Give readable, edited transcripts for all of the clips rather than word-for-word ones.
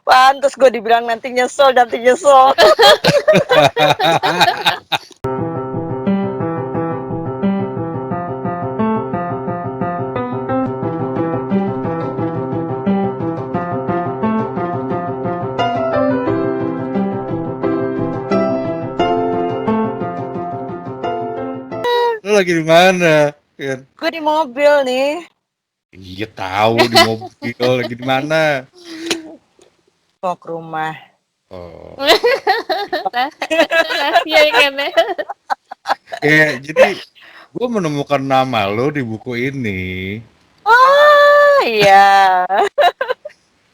Pantes gue dibilang nanti nyesel. Lu lagi di mana? Kan? Gue di mobil nih. Iya tahu di mobil lagi di mana? Mau ke rumah. Oh. Rahasia ya kan ya. Jadi gue menemukan nama lo di buku ini. Oh iya.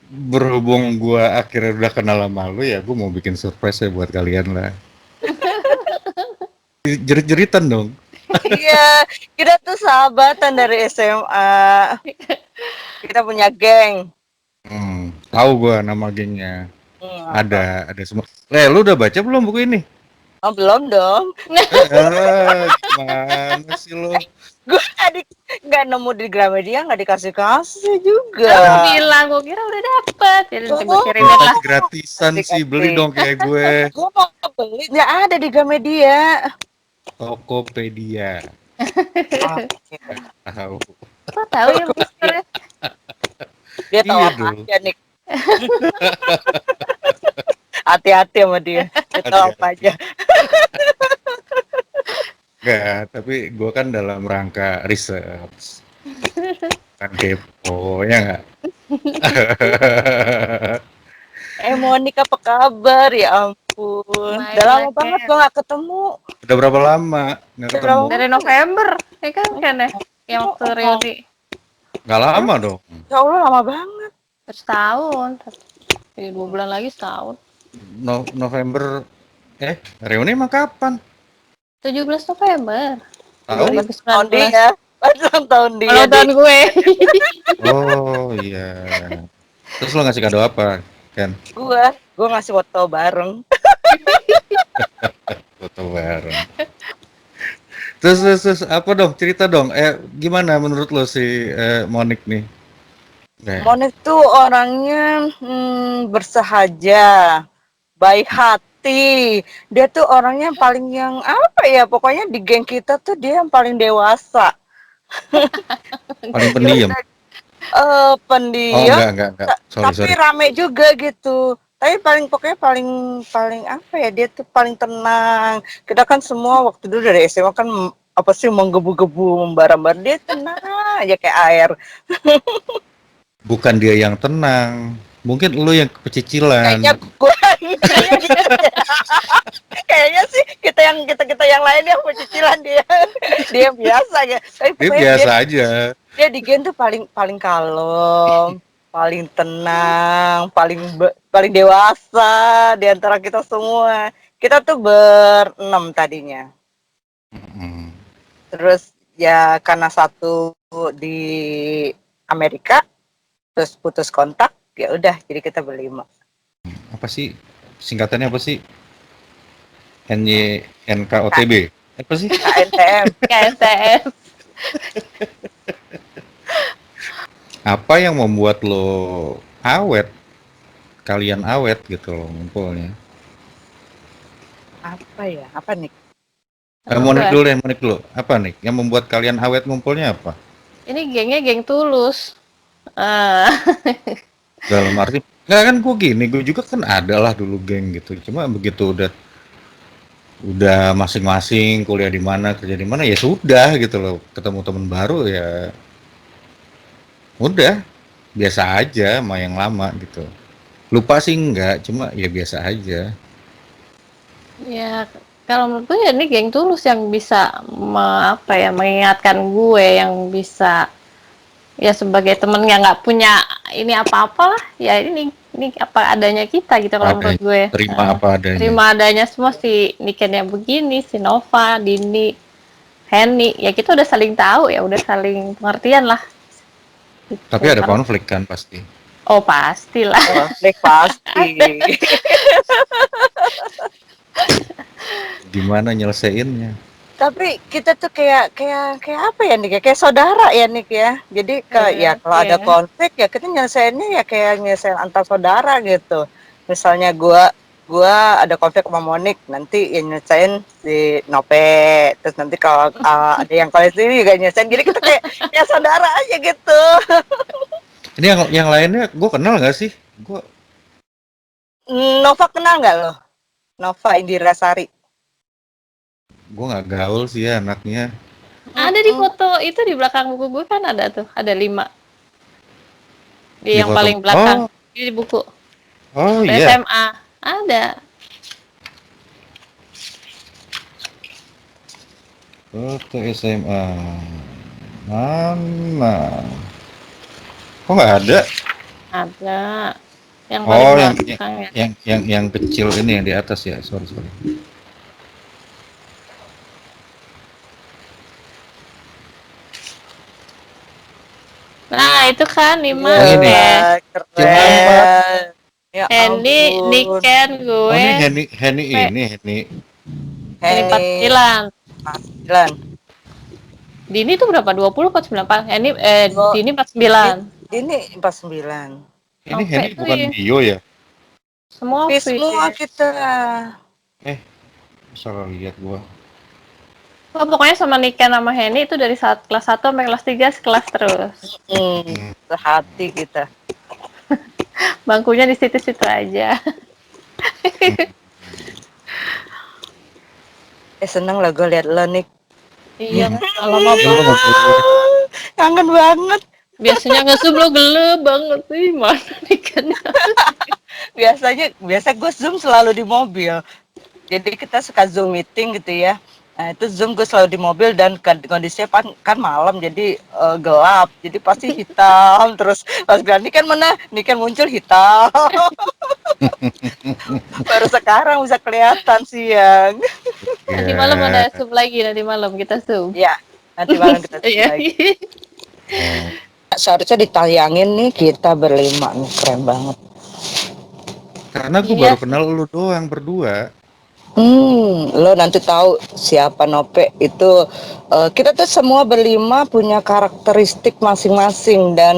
Berhubung gue akhirnya udah kenal sama lo ya, gue mau bikin surprise ya buat kalian lah. Jerit-jeritan dong. Iya, kita tuh sahabatan dari SMA. Kita punya geng. Tahu gue nama gengnya. Apa? Ada semua. Lu udah baca belum buku ini? Oh, belum dong. Gimana sih lo? Gue nggak nemu di Gramedia, nggak dikasih juga. Aku bilang, gue kira udah dapet. Jadi nanti gue kirimin lah. Kasih gratisan sih, beli dong kayak gue. Gue mau beli, nggak ada di Gramedia. Tokopedia. Tahu. Kok tahu ya posternya? Dia tahu Iya apa dong. aja nih. Hati-hati sama dia. Dia tahu apa aja. Enggak, tapi gue kan dalam rangka research. Kan kepo, ya nggak? Monik apa kabar? Ya ampun. Main Udah lama lah, banget Ken. gue nggak ketemu. Udah berapa lama nggak Udah ketemu? berapa? Dari November, ya kan ya? Yang waktu reuni. Nggak lama dong. Ya Allah, lama banget. Setahun. 2 bulan lagi setahun. November, reuni emang kapan? 17 November. Tahu? 2019. Tahun dia. Ulang tahun dia. Ulang tahun gue. Oh iya. Terus lo ngasih kado apa, Ken? Gue ngasih foto bareng. Foto bareng. Terus apa dong? Cerita dong. Gimana menurut lo si Monik nih? Monik tuh orangnya bersahaja, baik hati. Dia tuh orangnya paling yang apa ya? Pokoknya di geng kita tuh dia yang paling dewasa. Paling pendiam. Pendiam. Enggak. Tapi Sorry. rame juga gitu. Tapi pokoknya paling apa ya? Dia tuh paling tenang. Kita kan semua waktu dulu dari SMA kan apa sih menggebu-gebu, membara-bara. Dia tenang aja kayak air. Bukan dia yang tenang. Mungkin lo yang kepecicilan. Kayaknya gue kayaknya sih kita yang lain yang pecicilan dia biasa ya. Tapi Dia pokoknya biasa aja. dia di gen tuh paling kalem, paling tenang, paling dewasa di antara kita semua. Kita tuh berenam tadinya. Terus ya karena satu di Amerika terus putus kontak, ya udah jadi kita berlima. Apa sih singkatannya apa sih? NKOTB. Apa sih? KSTM. Apa yang membuat lo awet? Kalian awet gitu loh ngumpulnya. Apa ya? Apa nih? Monik dulu. Apa nih? Yang membuat kalian awet ngumpulnya apa? Ini gengnya geng tulus. Dalam arti nggak kan gue juga kan ada lah dulu geng gitu. Cuma begitu udah masing-masing kuliah di mana, kerja di mana ya sudah gitu loh. Ketemu teman baru ya udah biasa aja sama yang lama gitu. Lupa sih enggak, cuma ya biasa aja. Ya, kalau menurut gue ya ini geng tulus yang bisa mengingatkan gue, yang bisa ya sebagai temen yang nggak punya ini apa-apa lah, ya ini apa adanya kita gitu kalau menurut gue. Terima apa adanya. Terima adanya semua, si Niken yang begini, si Nova, Dini, Henny, ya kita udah saling tahu ya, udah saling pengertian lah. Tapi ada konflik kan pasti. Oh pastilah. Konflik pasti. Gimana nyelesaiinnya? Tapi kita tuh kayak apa ya nih? Kayak saudara ya nih ya. Jadi ya kalau ada Iya. konflik ya kita nyelesainnya ya kayak nyelesain antar saudara gitu. Misalnya gua ada konflik sama Monik, nanti yang nyelesain si Nope. Terus nanti kalau ada yang kalau sini juga nyelesain. Jadi kita kayak saudara aja gitu. Ini yang lainnya gue kenal nggak sih? Gue Nova kenal nggak lo? Nova Indira Sari. nggak gaul sih ya anaknya. Ada di foto itu di belakang buku gue kan ada tuh, ada 5 di Di yang foto. paling belakang di buku Oh di iya. SMA ada. Foto SMA. Mana? Kok nggak ada? Ada yang paling Oh, belakang ya. yang kecil ini yang di atas ya. Sorry. Nah itu kan 5 Yang ini. Yang apa? Keren. Ya Hendy, ampun. Niken, Oh gue, ini Henny Pe, ini Henny. Hendy Henny 49. Dilan. Dini tuh berapa? 20 atau 9? Hendy, Dua- Dini 49. Ini 49. Ini Nope Henny tuh bukan ya. Bio ya? Semua Tapi semua fish. kita. Salah lihat gua. Oh, pokoknya sama Niken sama Henny itu dari saat kelas 1 sampai kelas 3 sekelas terus. Sehati kita. Bangkunya di situ-situ aja. Seneng lah gue liat lo nih. Iya, lama Lu banget. nggak boleh. Kangen banget. Biasanya nge-zoom lo gele banget sih, mana Nikennya. Biasa gue Zoom selalu di mobil. Jadi kita suka Zoom meeting gitu ya. Nah, itu Zoom gue selalu di mobil dan kondisinya kan malam jadi gelap. Jadi pasti hitam terus pas bilang ini kan mana? Ini kan muncul hitam. Baru sekarang bisa kelihatan siang. Nanti malam ada Ya. zoom lagi, nanti malam kita zoom. Ya, nanti malam kita Zoom Iya. lagi. Seharusnya ditayangin nih kita berlima nih, keren banget. Karena gua Iya baru sih. kenal lu doang berdua. Lo nanti tahu siapa Nope itu. Kita tuh semua berlima punya karakteristik masing-masing dan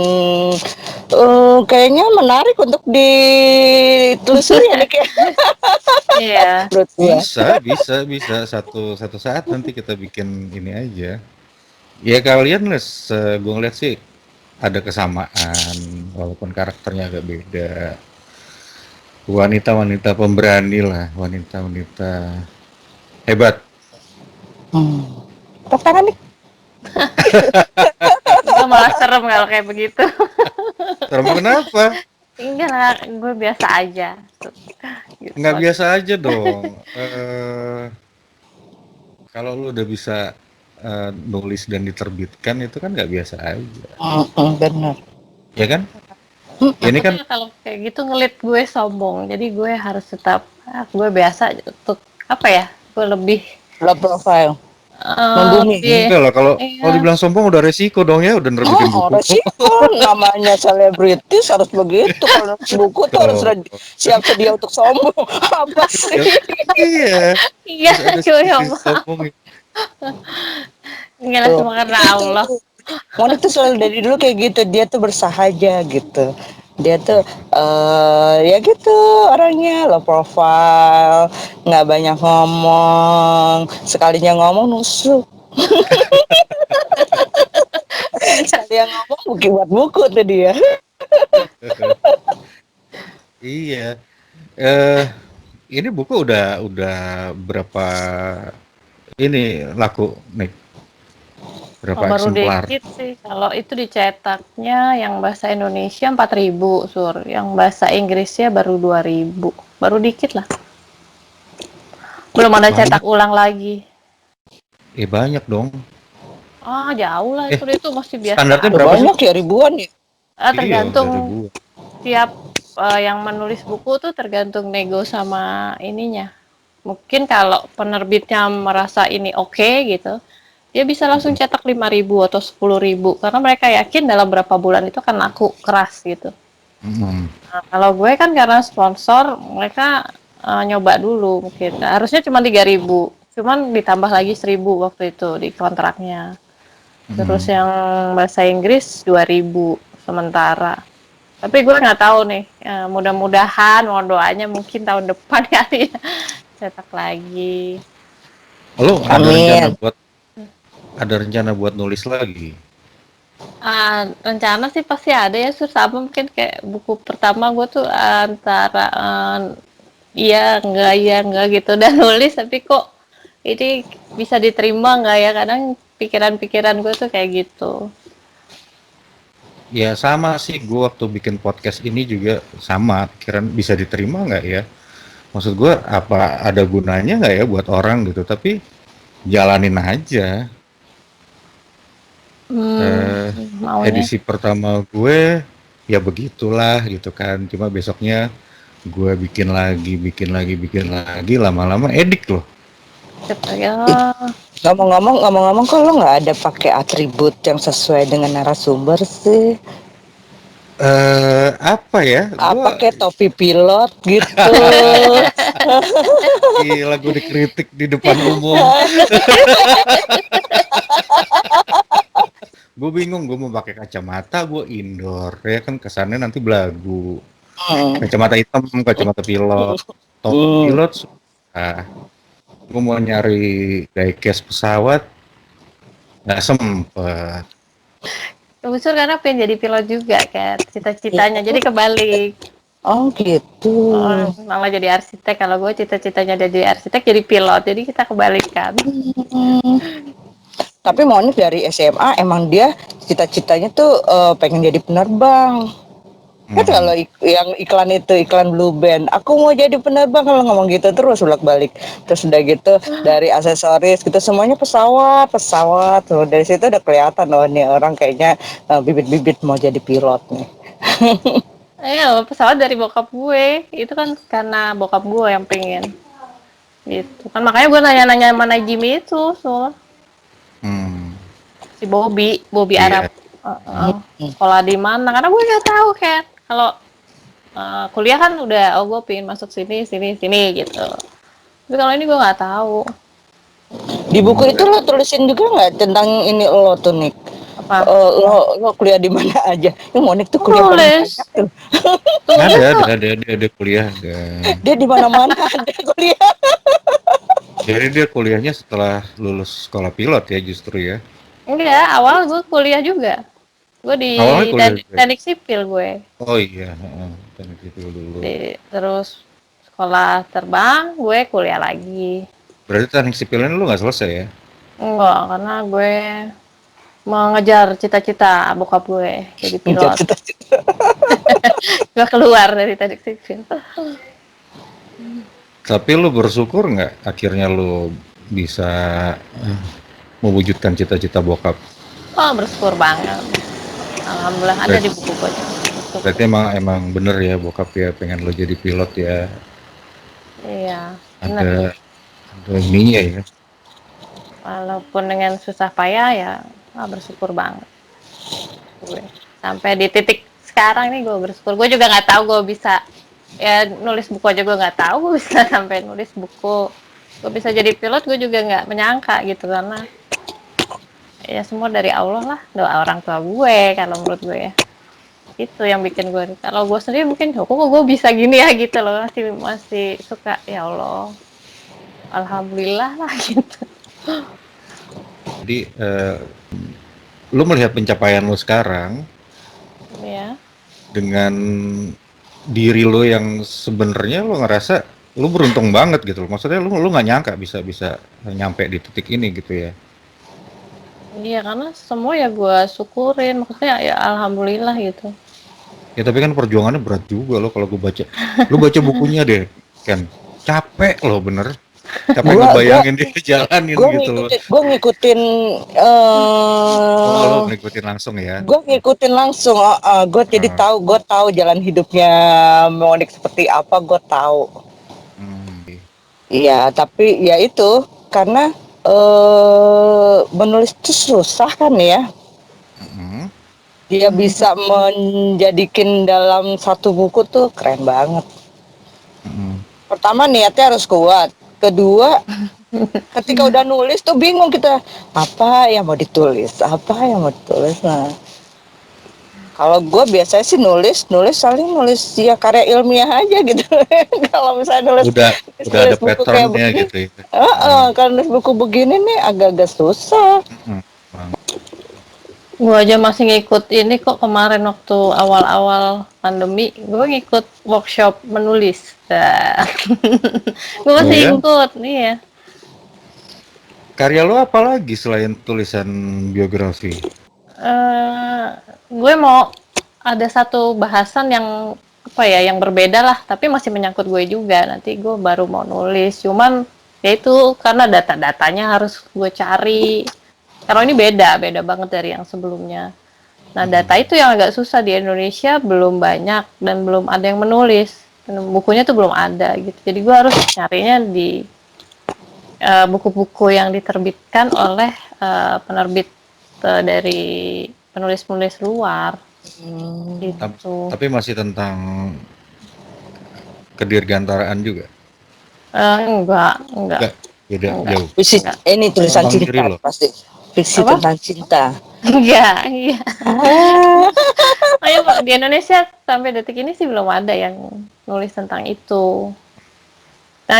kayaknya menarik untuk ditelusuri ya Nick ya. Iya. Menurut gua. Bisa satu saat nanti kita bikin ini aja. Ya kalian gue ngeliat sih ada kesamaan walaupun karakternya agak beda. Wanita-wanita pemberani lah, wanita-wanita hebat. Tepuk tangan nih. Gue malah serem kalau kayak begitu. Terus kenapa? Enggak lah, gue biasa aja. Gitu. Nggak biasa aja dong. Kalau lu udah bisa nulis dan diterbitkan itu kan nggak biasa aja, Benar. ya kan? Ini kan Takutnya kalau kayak gitu ngelit gue sombong. Jadi gue harus tetap gue biasa untuk apa ya? Gue lebih Low profile. Membumi. lebih enggak lah kalau iya. dibilang sombong udah resiko dong ya, udah nerbitin buku. Resiko namanya selebritis harus begitu. Kalau nulis buku tuh harus siap sedia untuk sombong. Apa sih? Iya. Iya, Harus ada gue sisi yang sombong. enggak lah semua karena Allah. Mona tuh selalu dari dulu kayak gitu. Dia tuh bersahaja gitu. Dia tuh ya gitu orangnya low profile, nggak banyak ngomong. Sekalinya ngomong nusuk. Sekali yang ngomong buat buku tuh dia. Iya. Eh ini buku udah berapa ini laku, Nick? Oh, Berapa baru eksemplar? dikit sih. Kalau itu dicetaknya yang bahasa Indonesia 4.000 Sur. Yang bahasa Inggrisnya baru 2.000. Baru dikit lah. Belum ada Banyak. cetak ulang lagi. Banyak dong. Ah, jauh lah itu masih biasa. Standarnya berapa sih? Banyak ya ribuan ya. Tergantung Iya, udah ribuan. tiap yang menulis buku tuh tergantung nego sama ininya. Mungkin kalau penerbitnya merasa ini oke gitu, dia bisa langsung cetak 5.000 atau 10.000 karena mereka yakin dalam berapa bulan itu kan laku keras gitu. Nah, kalau gue kan karena sponsor, mereka nyoba dulu mungkin. Nah, harusnya cuma 3.000. cuman ditambah lagi 1.000 waktu itu di kontraknya. Terus Hmm. yang bahasa Inggris 2.000 sementara. Tapi gue nggak tahu nih, mudah-mudahan mohon doanya mungkin tahun depan kali ya cetak lagi. Lo Amin. ada rencana buat nulis lagi? Rencana sih pasti ada ya, sama mungkin kayak buku pertama gue tuh antara iya enggak gitu udah nulis, tapi kok ini bisa diterima nggak ya, kadang pikiran-pikiran gue tuh kayak gitu. Ya sama sih, gue waktu bikin podcast ini juga sama, pikiran bisa diterima nggak ya? Maksud gue apa ada gunanya nggak ya buat orang gitu? Tapi jalanin aja. Hmm, Eh, maunya Edisi pertama gue ya begitulah gitu kan. Cuma besoknya gue bikin lagi, lama-lama edik loh. gitu ya. Ngomong-ngomong kok lo nggak ada pakai atribut yang sesuai dengan narasumber sih? Apa ya? Apa Gue kayak topi pilot gitu? gila, gue dikritik di depan umum. Gue bingung, gue mau pakai kacamata, gue indoor ya kan, kesannya nanti belagu. Hmm. Kacamata hitam, kacamata pilot, topi Hmm. pilot susah. Gue mau nyari diecast pesawat nggak sempet. Unsur karena pengen jadi pilot juga kan cita-citanya, jadi kebalik. Oh gitu. Malah jadi arsitek, kalau gue cita-citanya jadi arsitek jadi pilot, jadi kita kebalikan. Hmm. Tapi Monik dari SMA emang dia cita-citanya tuh pengen jadi penerbang. Kan Hmm. kalau yang iklan itu iklan Blue Band, aku mau jadi penerbang, kalau ngomong gitu terus bolak balik. Terus udah gitu dari aksesoris gitu semuanya pesawat pesawat. Tuh dari situ udah kelihatan loh nih orang kayaknya bibit-bibit mau jadi pilot nih. Pesawat dari bokap gue itu kan karena bokap gue yang pengen gitu kan, makanya gue nanya-nanya mana Jimmy itu, so Hmm. si Bobby Arab. Iya. Sekolah di mana, karena gue nggak tahu kan kalau kuliah kan udah, gue pengen masuk sini sini sini gitu, tapi kalau ini gue nggak tahu Di buku itu lo tulisin juga nggak tentang ini lo tuh Nick? apa. Lo kuliah di mana aja? Ini Monik tuh kuliah paling banyak Tulis tuh. tulis tuh. Ada kuliah, Dia di mana-mana ada kuliah. jadi dia kuliahnya setelah lulus sekolah pilot ya justru ya. Enggak, awal gue kuliah juga, gue di Awalnya kuliah juga ya? teknik sipil gue. Oh iya, heeh, teknik sipil dulu. Terus sekolah terbang gue kuliah lagi. Berarti teknik sipilnya lu nggak selesai ya? Enggak, karena gue mengejar cita-cita bokap gue jadi pilot. Cita-cita. Gue keluar dari teknik sipil. Tapi lu bersyukur nggak akhirnya lu bisa eh, mewujudkan cita-cita bokap? Oh, bersyukur banget. Alhamdulillah ada di Berarti, buku gue. berarti emang bener ya bokap ya pengen lu jadi pilot ya. Iya, benar. Ada ininya ya. Walaupun dengan susah payah ya, bersyukur banget gue. Sampai di titik sekarang nih gue bersyukur. Gue juga nggak tahu gue bisa ya nulis buku aja, gue nggak tahu gue bisa sampai nulis buku. Gue bisa jadi pilot, gue juga nggak menyangka gitu, karena ya semua dari Allah lah, doa orang tua gue kalau menurut gue ya. Itu yang bikin gue, kalau gue sendiri mungkin kok gue bisa gini ya gitu loh, masih suka, ya Allah alhamdulillah lah gitu Jadi lu melihat pencapaian lu sekarang ya. dengan diri lu yang sebenarnya lu ngerasa lu beruntung banget gitu loh. Maksudnya lu nggak nyangka bisa bisa nyampe di titik ini gitu ya. Iya, karena semua ya gue syukurin, maksudnya ya alhamdulillah gitu. Ya tapi kan perjuangannya berat juga loh kalau gue baca. Lu baca bukunya deh, kan. Capek loh bener. Capek Gua ngebayangin dia jalanin gue gitu loh. ngikutin gue ngikutin Oh, lo eh ngikutin langsung ya. gue ngikutin langsung. Gue jadi Oh, gue tahu jalan hidupnya Monik seperti apa, gue tahu. hmm. Iya, tapi ya itu karena menulis itu susah kan ya. Mm-mm. Dia bisa menjadikan dalam satu buku tuh keren banget. Mm-mm. Pertama niatnya harus kuat. Kedua Ketika udah nulis tuh bingung kita apa yang mau ditulis, Nah, kalau gue biasanya sih saling nulis ya karya ilmiah aja gitu. Kalau misalnya Udah udah nulis ada buku kayak patternnya begini, gitu ya. Hmm. kalau nulis buku begini nih agak-agak susah. Hmm. Hmm. Gue aja masih ngikut ini kok kemarin waktu awal-awal pandemi, gue ngikut workshop menulis. Dah. Gue Oh masih ya, ikut, iya. karya lo apa lagi selain tulisan biografi? eh gue mau ada satu bahasan yang apa ya, yang berbeda lah, tapi masih menyangkut gue juga. Nanti gue baru mau nulis. Cuman ya itu karena data-datanya harus gue cari. Kalau ini beda banget dari yang sebelumnya. Nah, data itu yang agak susah di Indonesia, belum banyak dan belum ada yang menulis. Bukunya tuh belum ada gitu. Jadi gue harus nyarinya di buku-buku yang diterbitkan oleh penerbit dari penulis-penulis luar gitu. Tapi masih tentang kedirgantaraan juga. Enggak, Enggak, beda enggak, jauh. Fiksi, enggak. ini tulisan Tentang diri cinta lo. pasti. Fiksi Apa? tentang cinta. Enggak, iya. Ah, Ayo, di Indonesia sampai detik ini sih belum ada yang nulis tentang itu. Nah,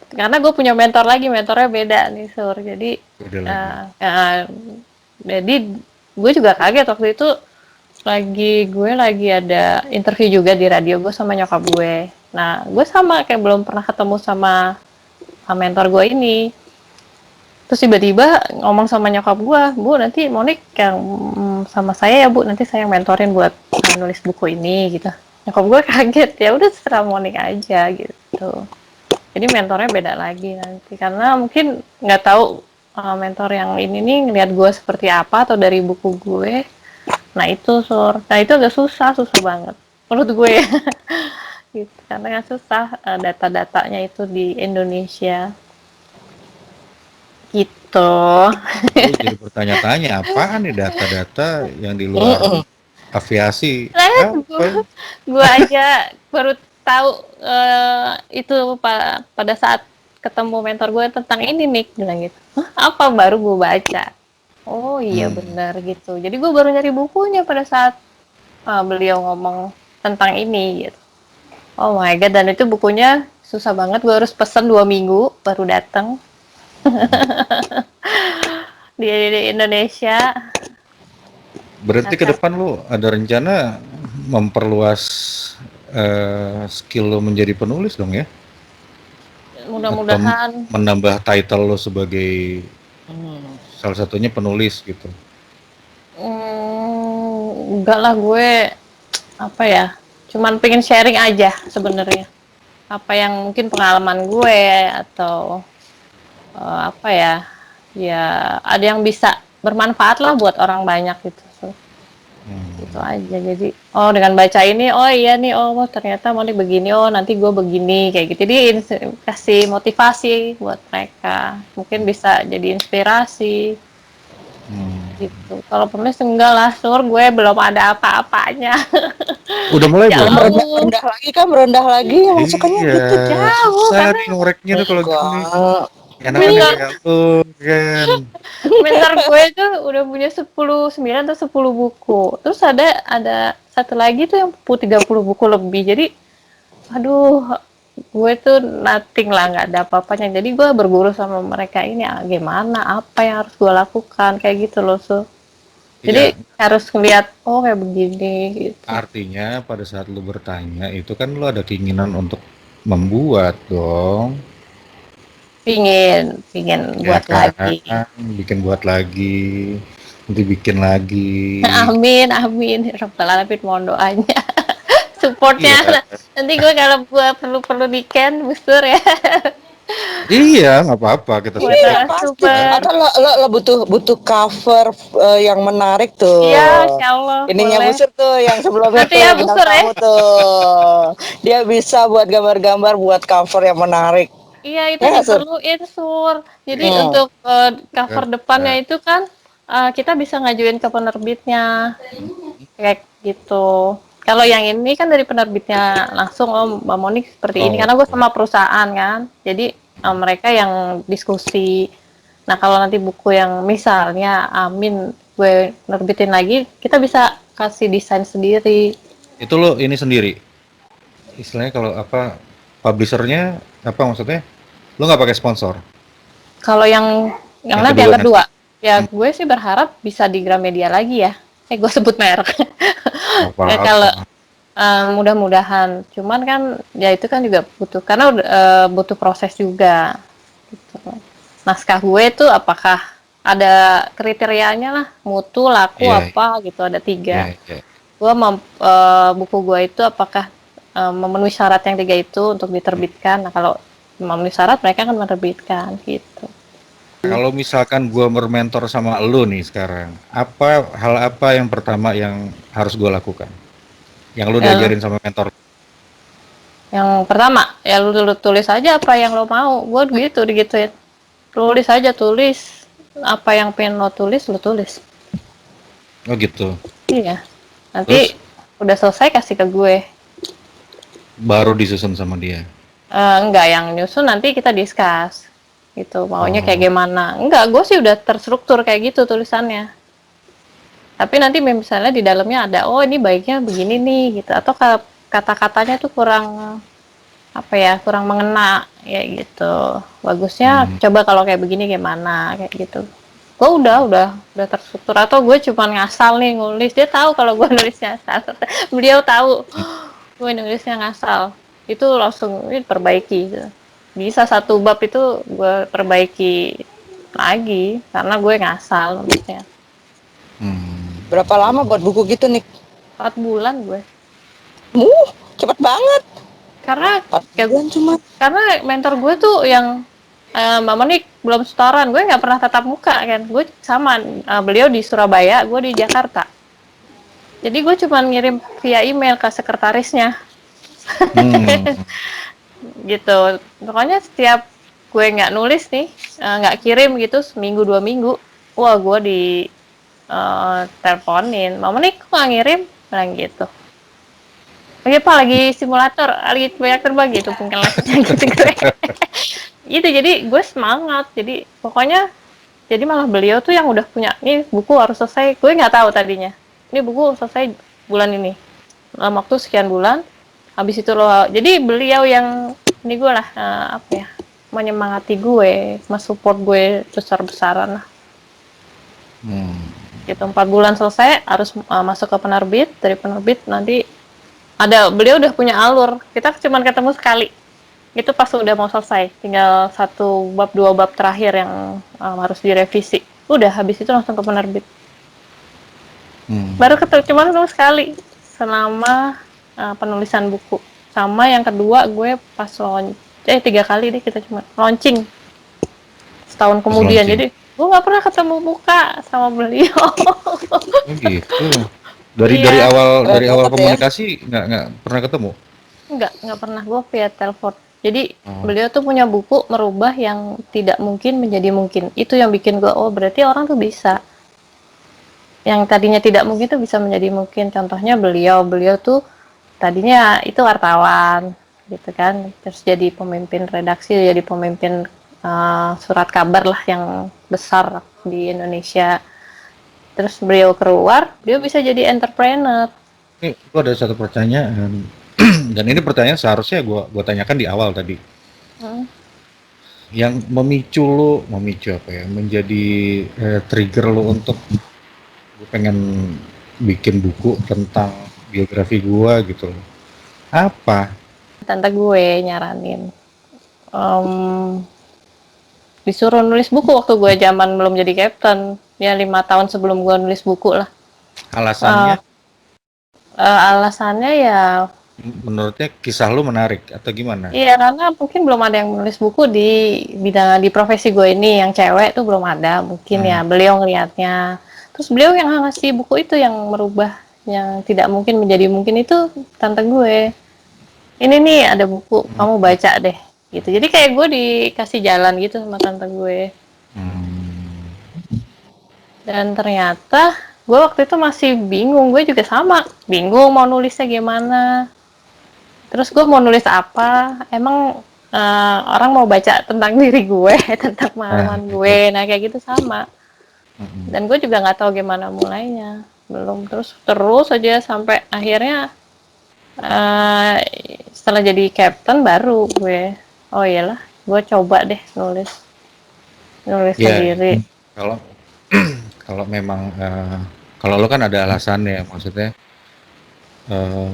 karena gue punya mentor lagi, mentornya beda nih, Sur. Beda lagi. Uh, jadi gue juga kaget waktu itu gue lagi ada interview juga di radio gue sama nyokap gue. Nah, gue sama kayak belum pernah ketemu sama mentor gue ini. Terus tiba-tiba ngomong sama nyokap gue, Bu, nanti Monik yang sama saya ya, Bu, nanti saya yang mentorin buat nulis buku ini gitu. Nyokap gue kaget, ya udah terserah Monik aja gitu. Jadi mentornya beda lagi nanti, karena mungkin nggak tahu mentor yang ini nih ngeliat gue seperti apa atau dari buku gue. Nah itu nah itu agak susah banget menurut gue ya. Gitu, karena yang susah data-datanya itu di Indonesia gitu. Gue jadi bertanya-tanya, apaan nih data-data yang di luar aviasi? Nah, Apa ya? gue aja baru tahu itu pada saat ketemu mentor gue tentang ini nih, bilang gitu. Hah, apa baru gue baca? Oh iya Hmm. benar gitu. Jadi gue baru nyari bukunya pada saat beliau ngomong tentang ini gitu. Oh my god, dan itu bukunya susah banget, gue harus pesen 2 minggu baru datang di Indonesia. Berarti ke Cacat. depan lo ada rencana memperluas skill lo menjadi penulis dong ya? Atau Mudah-mudahan. menambah title lo sebagai hmm. salah satunya penulis gitu? Enggak lah, gue apa ya, cuman pengen sharing aja sebenarnya, apa yang mungkin pengalaman gue atau apa ya, ya ada yang bisa bermanfaat lah buat orang banyak gitu. Gitu aja. Jadi oh dengan baca ini, oh iya nih, oh ternyata mau nih begini, oh nanti gue begini kayak gitu. Jadi kasih motivasi buat mereka, mungkin bisa jadi inspirasi gitu. Kalau penulis enggak lah, Sur, gue belum ada apa-apanya. Udah mulai belum? Jauh, Merendah lagi masukannya Iya, gitu. jauh susah karena nih ngoreknya tuh kalau gini. Enggak. Enakan yang mentor kayak lu kan. mentor gue tuh udah punya 9 atau 10 buku. Terus ada satu lagi tuh yang 30 buku lebih. Jadi aduh, gue tuh nothing lah, nggak ada apa-apanya. Jadi gue berguru sama mereka ini, gimana, apa yang harus gue lakukan kayak gitu loh. Jadi Iya, harus ngeliat, oh kayak begini gitu. artinya pada saat lu bertanya itu kan lu ada keinginan untuk membuat dong. Pingin Ya buat kan, lagi. buat lagi, nanti bikin lagi. Amin, amin. Rabbal alamin, mohon doanya. Iya, Supportnya nanti gue kalau gue perlu weekend busur ya. iya nggak apa-apa kita Buat Iya support pasti. aja. narasumber. Atau lo butuh cover yang menarik Iya, tuh. insya Allah Ininya boleh. Busur tuh yang sebelumnya Nanti tuh ya bintang busur ya. tamu tuh. Dia bisa buat gambar-gambar buat cover yang menarik. Iya, itu Ya nggak, Sur? diperluin, Sur. Jadi Hmm. untuk cover depannya Kan, itu kan kita bisa ngajuin ke penerbitnya. Kayak gitu. Kalau yang ini kan dari penerbitnya langsung, oh Mbak Monik seperti ini. oh, Karena gue sama perusahaan kan. Jadi mereka yang diskusi. Nah kalau nanti buku yang misalnya Amin gue nerbitin lagi, kita bisa kasih desain sendiri. Itu lo ini sendiri. Istilahnya kalau apa publishernya apa maksudnya? Lo nggak pakai sponsor? Kalau yang nanti yang kedua, ya Hmm. gue sih berharap bisa di Gramedia lagi ya. Gue sebut merek. Ya, kalau Apa-apa. mudah-mudahan, cuman kan ya itu kan juga butuh karena butuh proses juga. Gitu. Naskah gue itu apakah ada kriterianya lah, mutu, laku Iya, apa gitu ada iya, 3. iya. Gue buku gue itu apakah memenuhi syarat yang 3 itu untuk diterbitkan. Nah kalau memenuhi syarat mereka akan menerbitkan gitu. Kalau misalkan gua bermentor sama lu nih sekarang, hal apa yang pertama yang harus gua lakukan? Yang lu Yang, diajarin sama mentor? yang pertama ya lu tulis aja apa yang lo mau. Gue digituin. Tulis aja tulis apa yang pengen lo tulis. Oh gitu. Iya. Terus Nanti udah selesai kasih ke gue. baru disusun sama dia. Enggak, yang nyusun nanti kita discuss gitu maunya kayak Oh. gimana. Enggak, gue sih udah terstruktur kayak gitu tulisannya, tapi nanti misalnya di dalamnya ada oh ini baiknya begini nih gitu, atau kata-katanya tuh kurang apa ya, kurang mengena ya gitu, bagusnya Hmm. coba kalau kayak begini gimana kayak gitu. Gue udah terstruktur, atau gue cuma ngasal nih nulis, dia tahu kalau gue nulisnya ngasal. Beliau tahu gue nulisnya ngasal, itu langsung perbaiki gitu. Bisa satu bab itu gue perbaiki lagi karena gue ngasal nulisnya. Hmm. Berapa lama buat buku gitu nih? 4 bulan gue, Cepet banget. karena 4 ya, bulan cuma. karena mentor gue tuh yang Mbak Monik belum setoran, gue nggak pernah tatap muka kan, gue sama beliau di Surabaya, gue di Jakarta, jadi gue cuma ngirim via email ke sekretarisnya. Hmm. Gitu, pokoknya setiap gue nggak nulis nih, nggak kirim gitu seminggu 2 minggu, wah gue di teleponin, Mama nih kok nggak ngirim, bilang gitu. Oke pak, lagi simulator, lagi banyak terbang gitu, mungkin langsungnya gitu gue. Gitu, jadi gue semangat, jadi pokoknya, jadi malah beliau tuh yang udah punya, nih buku harus selesai, gue nggak tahu tadinya, ini buku selesai bulan ini, dalam waktu sekian bulan, habis itu loh, jadi beliau yang ini gue lah, apa ya, menyemangati gue, mensupport gue besar-besaran lah. Hmm. Gitu, 4 bulan selesai, harus masuk ke penerbit, dari penerbit nanti ada, beliau udah punya alur, kita cuma ketemu sekali, itu pas udah mau selesai, tinggal 1 bab 2 bab terakhir yang harus direvisi, udah habis itu langsung ke penerbit. Baru cuma ketemu sekali selama penulisan buku. Sama yang kedua gue pas 3 kali deh kita cuma launching setahun kemudian, Launching. jadi gue nggak pernah ketemu muka sama beliau. Oh gitu. Dari Iya, awal Banget ya. komunikasi nggak pernah ketemu. nggak pernah, gue via telepon. Jadi Oh. beliau tuh punya buku merubah yang tidak mungkin menjadi mungkin. Itu yang bikin gue, oh berarti orang tuh bisa. Yang tadinya tidak mungkin tuh bisa menjadi mungkin. Contohnya beliau tuh tadinya itu wartawan gitu kan, terus jadi pemimpin redaksi, jadi pemimpin surat kabar lah yang besar di Indonesia. Terus beliau keluar, beliau bisa jadi entrepreneur. Ini gua ada satu pertanyaan dan ini pertanyaan seharusnya gua tanyakan di awal tadi. Yang memicu apa ya, menjadi trigger lo untuk gue pengen bikin buku tentang biografi gua gitu loh. Apa? Tante gue nyaranin, disuruh nulis buku waktu gue zaman belum jadi captain, ya 5 tahun sebelum gue nulis buku lah. Alasannya? Alasannya ya, Menurutnya kisah lu menarik atau gimana? iya karena mungkin belum ada yang menulis buku di bidang, di profesi gue ini yang cewek tuh belum ada, mungkin ya beliau ngelihatnya. Terus beliau yang ngasih buku itu yang merubah yang tidak mungkin menjadi mungkin, itu tante gue. Ini nih ada buku, kamu baca deh. Gitu. Jadi kayak gue dikasih jalan gitu sama tante gue. Dan ternyata gue waktu itu masih bingung, gue juga sama, bingung mau nulisnya gimana. Terus gue mau nulis apa, emang orang mau baca tentang diri gue, tentang pengalaman Nah, gue, itu. nah kayak gitu sama. Mm-mm. Dan gue juga nggak tahu gimana mulainya, belum terus aja sampai akhirnya eh, setelah jadi captain baru gue, oh iyalah, gue coba deh nulis Ya, sendiri. kalau kalau memang kalau lo kan ada alasannya, maksudnya eh,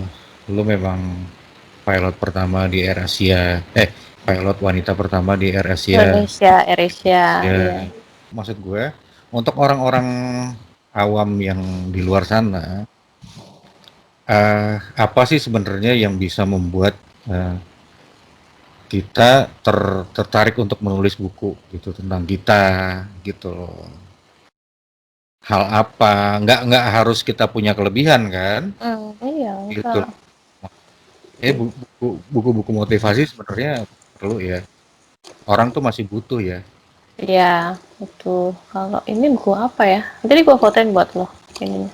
lo memang pilot pertama di Air Asia, pilot wanita pertama di Air Asia. Asia, iya. Ya, maksud gue untuk orang-orang awam yang di luar sana, apa sih sebenarnya yang bisa membuat eh, kita tertarik untuk menulis buku gitu tentang kita gitu loh. Hal apa? Nggak harus kita punya kelebihan kan? Iya, Gitu. enggak. Buku-buku motivasi sebenarnya perlu ya. Orang tuh masih butuh ya. Iya, betul. Kalau ini gua apa ya? Jadi gua fotoin buat lo ininya.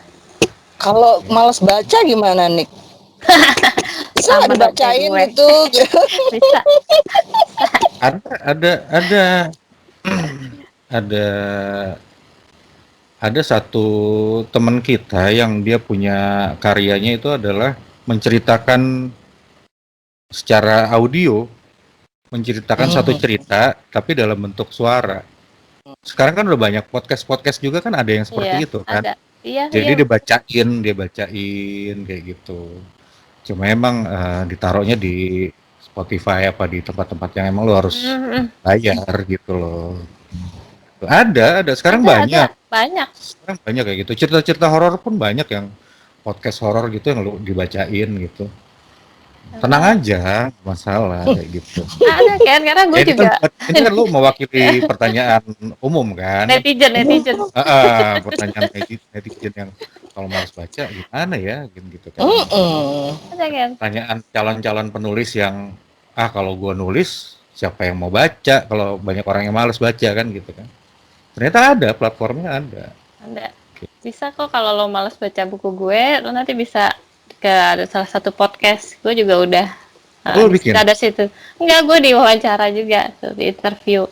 Kalau Ya. males baca gimana, Nick? Bisa nggak Sama dong kayak dibacain gue. gitu? Bisa. Ada ada ada satu teman kita yang dia punya karyanya itu adalah menceritakan secara audio, menceritakan satu Hmm. cerita tapi dalam bentuk suara. Sekarang kan udah banyak podcast-podcast juga kan ada yang Iya, seperti itu kan. ada. Iya, iya. Jadi dia bacain kayak gitu. Cuma emang ditaruhnya di Spotify apa di tempat-tempat yang emang lo harus Mm-mm. bayar gitu loh. Ada. Sekarang Ada. banyak. Banyak. Sekarang banyak kayak gitu. Cerita-cerita horor pun banyak yang podcast horor gitu yang lo dibacain gitu. Tenang Ada, aja, nggak masalah kayak gitu. ada kan? Karena gue juga Ini kan lo mewakili pertanyaan umum kan? netizen. Pertanyaan netizen yang kalau malas baca gimana ya gitu kan. Mm-mm. Ada kan? Pertanyaan calon-calon penulis yang kalau gua nulis siapa yang mau baca kalau banyak orang yang malas baca kan gitu kan. Ternyata ada platformnya ada. Ada. Bisa kok kalau lo males baca buku gue, lo nanti bisa ke ada salah satu podcast. Gue juga udah Oh, lo di situ bikin? ada situ. Enggak, gue diwawancara juga tuh, di interview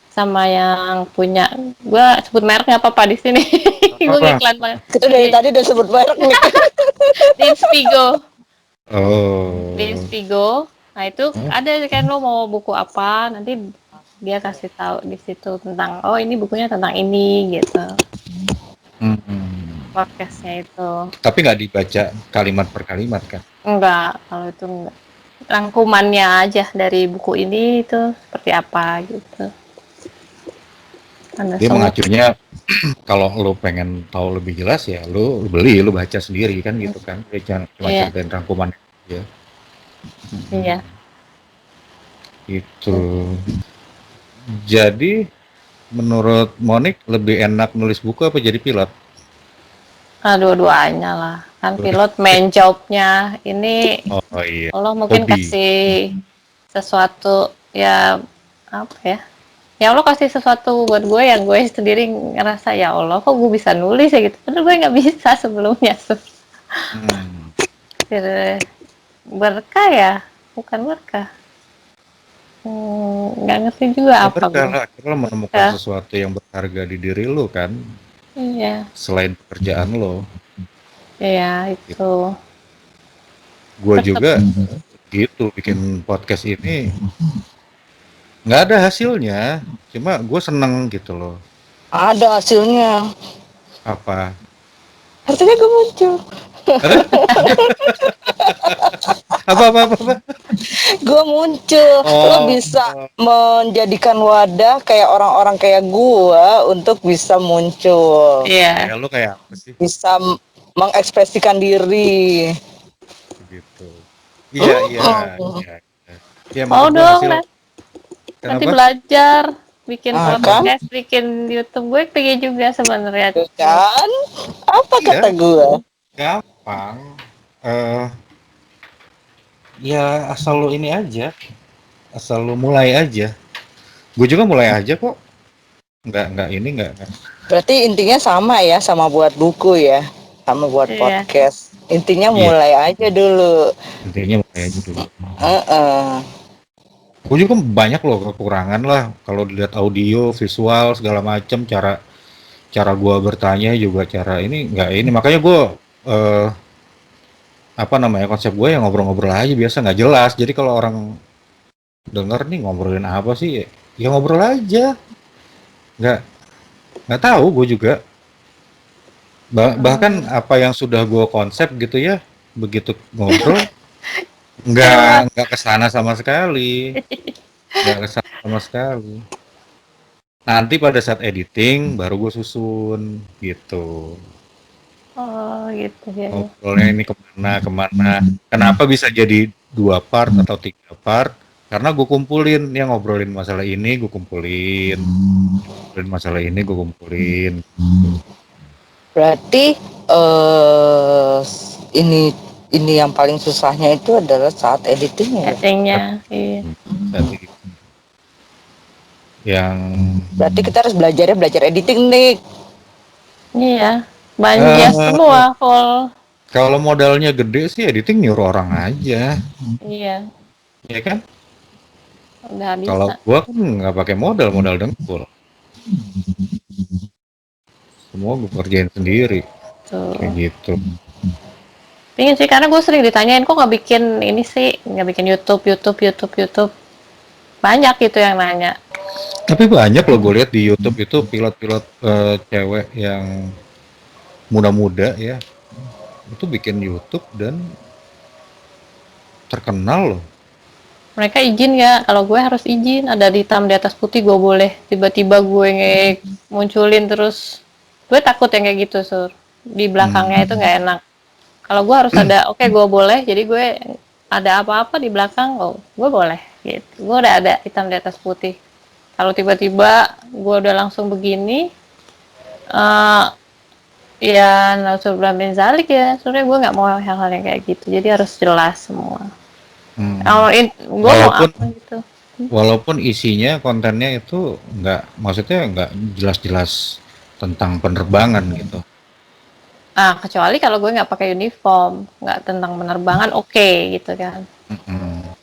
sama yang punya. Gue sebut merek nggak apa-apa di sini. Gue Apa? iklan banget. Kita dari tadi udah sebut merek nih. Di Inspigo. Di Oh. Inspigo. Nah itu ada kan lo mau buku apa, nanti dia kasih tahu di situ tentang oh ini bukunya tentang ini gitu. Podcastnya itu. Tapi nggak dibaca kalimat per kalimat kan? Enggak, kalau itu enggak. Rangkumannya aja dari buku ini itu seperti apa gitu. Ada Dia semua. mengacunya kalau lo pengen tahu lebih jelas ya lo beli, lo baca sendiri kan gitu kan. Dia jangan cuma Iya, ceritain rangkuman ya. iya. Itu. Jadi menurut Monik lebih enak nulis buku apa jadi pilot? Nah, dua-duanya lah. Kan pilot main jobnya. Ini Oh iya, Allah mungkin hobi. kasih sesuatu ya apa ya? Ya Allah kasih sesuatu buat gue yang gue sendiri ngerasa ya Allah kok gue bisa nulis ya gitu. Padahal gue nggak bisa sebelumnya. Hmm. Berkah ya? Bukan berkah. Nggak ngerti juga Ya apa berkah gue. lah, akhirnya lo menemukan Ya, sesuatu yang berharga di diri lo kan, iya, selain pekerjaan lo. iya itu. Gue Tetap juga gitu bikin podcast ini nggak ada hasilnya, cuma gue seneng gitu loh. Ada hasilnya. Apa? Artinya gue muncul. Apa? Gue muncul. Lo Oh, bisa menjadikan wadah kayak orang-orang kayak gue untuk bisa muncul. iya. kayak lo kayak apa sih? Bisa mengekspresikan diri. Gitu. Iya. Mm. Ya Mau maksud gue dong, hasil nanti kenapa? belajar bikin Kan? podcast, bikin YouTube. Gue pengen juga sebenarnya. Tuh kan? Apa Iya, kata gue? gampang. Eh, ya asal lo ini aja, asal lo mulai aja. Gue juga mulai aja kok. Nggak. Berarti intinya sama ya, sama buat buku ya, sama buat Iya. podcast. Intinya Iya, mulai aja dulu. intinya mulai aja dulu. Heeh. Gue juga banyak loh kekurangan lah kalau dilihat audio, visual segala macam, cara cara gua bertanya juga cara ini nggak ini makanya gue eh, apa namanya konsep gue yang ngobrol-ngobrol aja biasa nggak jelas. Jadi kalau orang denger nih ngobrolin apa sih ya ngobrol aja nggak nggak tahu gue juga. Bahkan Hmm, apa yang sudah gue konsep gitu ya begitu ngobrol emang nggak kesana sama sekali nggak kesana sama sekali. Nanti pada saat editing baru gue susun gitu. oh gitu ya. Ya. Ngobrolnya ini kemana kemana. Kenapa bisa jadi 2 part atau 3 part? Karena gue kumpulin yang ngobrolin masalah ini gue kumpulin, ngobrolin masalah ini gue kumpulin. Berarti ini yang paling susahnya itu adalah saat editingnya ya. Editingnya, iya. Saat ini yang Berarti kita harus belajar editing nih. Iya, banyak eh, semua full. kalau modalnya gede sih editing nyuruh orang aja, Iya, ya kan? udah Kalau bisa gua kan nggak pakai modal, modal dengkul. Semua gue kerjain sendiri, kayak tuh. gitu. Pingin sih karena gue sering ditanyain kok nggak bikin ini sih, nggak bikin YouTube. Banyak gitu yang nanya. Tapi banyak loh gue lihat di YouTube itu pilot-pilot cewek yang muda-muda ya, itu bikin YouTube dan terkenal loh. Mereka izin ya, kalau gue harus izin. Ada hitam di atas putih gue boleh. Tiba-tiba gue munculin terus. Gue takut yang kayak gitu sur. Di belakangnya itu Hmm. nggak enak. Kalau gue harus ada, oke gue boleh. Jadi gue ada apa-apa di belakang, oh gue boleh. Gitu. Gue udah ada hitam di atas putih. Kalau tiba-tiba gue udah langsung begini, eh ya Nauzubillah min zalik ya, sebenarnya gue nggak mau hal-hal yang kayak gitu, jadi harus jelas semua. Hmm. Kalau gue mau Walaupun apa gitu. walaupun isinya kontennya itu nggak, maksudnya nggak jelas-jelas tentang penerbangan gitu. Ah, kecuali kalau gue nggak pakai uniform, nggak tentang penerbangan, oke gitu kan. Mm-mm.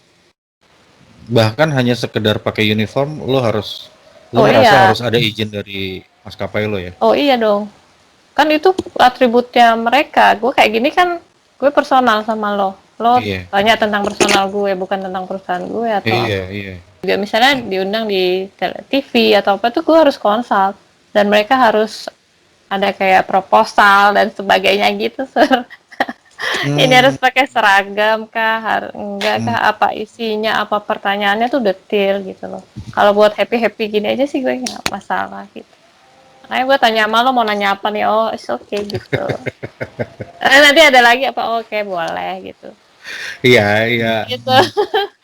Bahkan hanya sekedar pakai uniform, lo Oh ngerasa iya, harus ada izin dari maskapai lo ya. oh iya dong. Kan itu atributnya mereka. Gue kayak gini kan, gue personal sama lo. Lo Iya, tanya tentang personal gue, bukan tentang perusahaan gue atau apa. iya, iya. Juga misalnya diundang di TV atau apa tuh gue harus konsult dan mereka harus ada kayak proposal dan sebagainya gitu Sir. Ini Hmm, harus pakai seragam kah enggak hmm. kah, apa isinya, apa pertanyaannya tuh detail gitu loh. Kalau buat happy happy gini aja sih gue nggak masalah gitu. Makanya gue tanya sama lo mau nanya apa nih, oh it's okay gitu. Nanti ada lagi apa, oh, oke boleh gitu. Iya, iya. Gitu.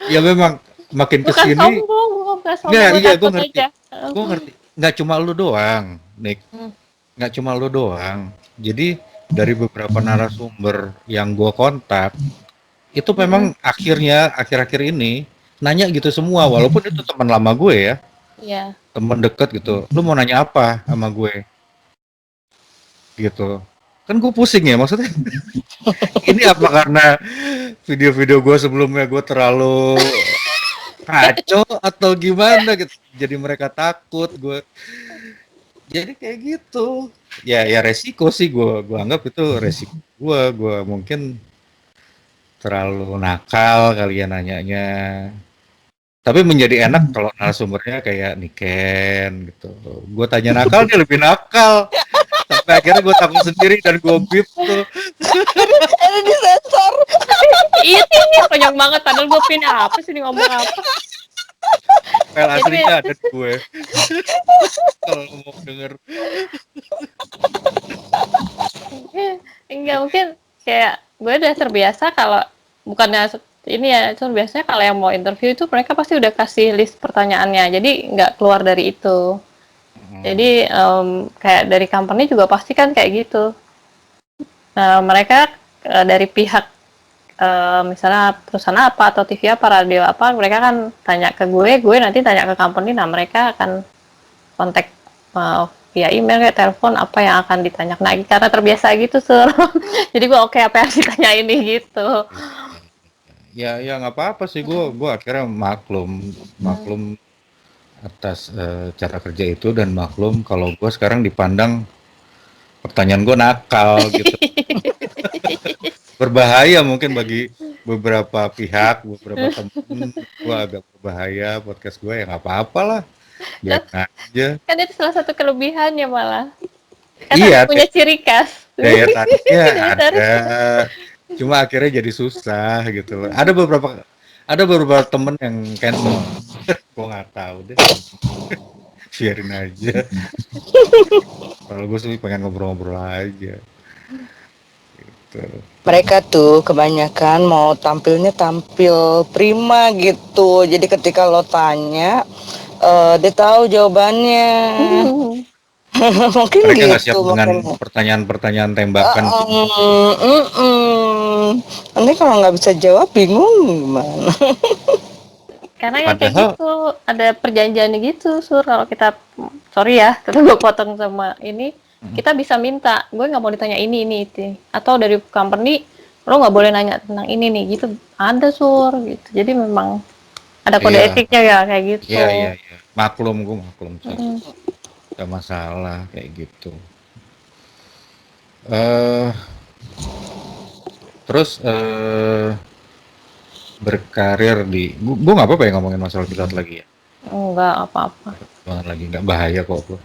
Ya memang makin Bukan kesini, sombong, nggak, gue iya gue takut ngerti. aja. Gue ngerti. Nggak cuma lu doang, Nick. Hmm. Nggak cuma lu doang. Jadi dari beberapa narasumber yang gue kontak, itu Hmm. memang akhir-akhir ini nanya gitu semua, walaupun itu teman lama gue ya, Iya. teman deket gitu. Lu mau nanya apa sama gue gitu. Kan gue pusing ya, maksudnya ini apa karena video-video gue sebelumnya gue terlalu kacau atau gimana gitu. Jadi mereka takut gue. Jadi kayak gitu. Ya ya resiko sih gue anggap itu resiko gue mungkin terlalu nakal kali ya nanyanya. Tapi menjadi enak kalau narasumbernya kayak Niken gitu. Gue tanya nakal dia lebih nakal. Sampai akhirnya gue takut sendiri dan gue bip tuh. Ini disensor. Iya ini konyol banget, padahal gue pin apa sih nih ngomong apa. File Jadi aslinya ada di gue. Kalau lo mau denger. enggak mungkin kayak gue udah terbiasa kalau bukannya ini ya, cuma biasanya kalau yang mau interview itu mereka pasti udah kasih list pertanyaannya, jadi nggak keluar dari itu. Hmm. Jadi kayak dari company juga pasti kan kayak gitu. Nah mereka dari pihak misalnya perusahaan apa atau TV apa, radio apa, mereka kan tanya ke gue nanti tanya ke company, nah mereka akan kontak via email kayak telepon apa yang akan ditanyakan. Nah karena terbiasa gitu sur, jadi gue oke apa yang ditanya ini gitu. ya nggak apa-apa sih, gue akhirnya maklum atas cara kerja itu, dan maklum kalau gue sekarang dipandang pertanyaan gue nakal gitu, berbahaya mungkin bagi beberapa pihak, beberapa temen. Gue agak berbahaya podcast gue, ya nggak apa-apa lah, Lah, biarin aja. kan itu salah satu kelebihannya malah. Kan harus Iya, punya ciri khas. daya tariknya Daya ada, tarik. cuma akhirnya jadi susah gitu loh. Ada beberapa temen yang cancel, gue nggak tahu deh, biarin aja. Kalau gue sih pengen ngobrol-ngobrol aja gitu. Mereka tuh kebanyakan mau tampilnya tampil prima gitu. Jadi ketika lo tanya, dia tahu jawabannya. Mungkin Mereka nggak siap gitu dengan makanya. pertanyaan-pertanyaan tembakan gitu. Nanti kalau nggak bisa jawab bingung gimana? Karena yang kayak Padahal gitu ada perjanjiannya gitu, Sur. Kalau kita, sorry ya, kita gue potong sama ini, kita bisa minta, gue nggak mau ditanya ini itu, atau dari company lo nggak boleh nanya tentang ini nih, gitu. Ada, Sur, gitu. Jadi memang ada kode iya, etiknya ya kayak iya, iya, gitu. iya. Gue maklum sih. Mm. Gak masalah kayak gitu. eh Terus berkarir di, gue nggak apa-apa ya ngomongin masalah pilot lagi ya. Enggak apa-apa. Banget lagi, nggak bahaya kok bro.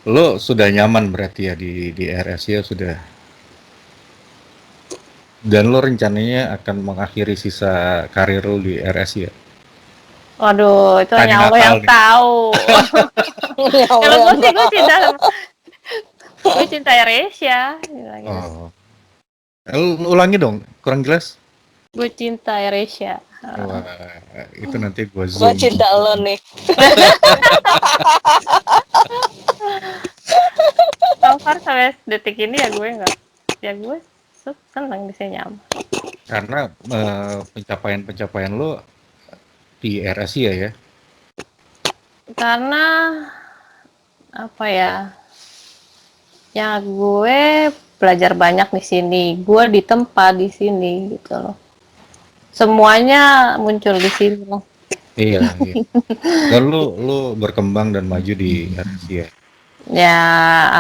Lo sudah nyaman berarti ya di RS ya sudah. Dan lo rencananya akan mengakhiri sisa karir lo di RS ya. Waduh, itu Tanya hanya Allah nakal yang nih. tahu. Ya Kalau Allah, gue sih gue cinta Asia. Gitu. Oh, ulangi dong, kurang jelas. Gue cinta Asia. Wah, itu nanti gue gua zoom. cinta lo nih. So far sampai detik ini ya gue nggak, ya gue seneng di sini nyaman. Karena pencapaian-pencapaian lo di era Asia ya. Karena apa ya gue belajar banyak di sini, gue ditempa di sini gitu loh. Semuanya muncul di sini loh. Iya, iya. Dan lu berkembang dan maju di era Asia. Ya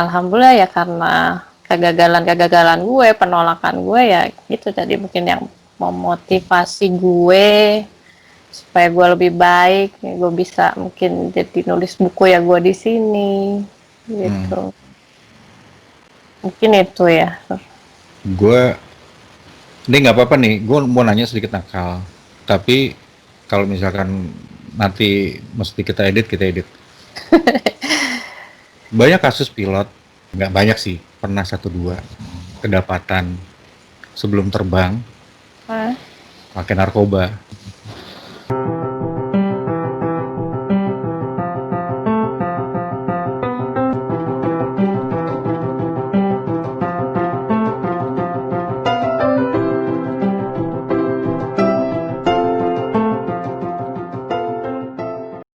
alhamdulillah ya, karena kegagalan gue, penolakan gue ya gitu, jadi mungkin yang memotivasi gue supaya gue lebih baik, gue bisa mungkin jadi nulis buku ya gue di sini gitu. Mungkin itu ya. Gue, ini nggak apa-apa nih, gue mau nanya sedikit nakal. Tapi kalau misalkan nanti mesti kita edit. Banyak kasus pilot, nggak banyak sih, pernah 1-2 kedapatan sebelum terbang Hah? pakai narkoba.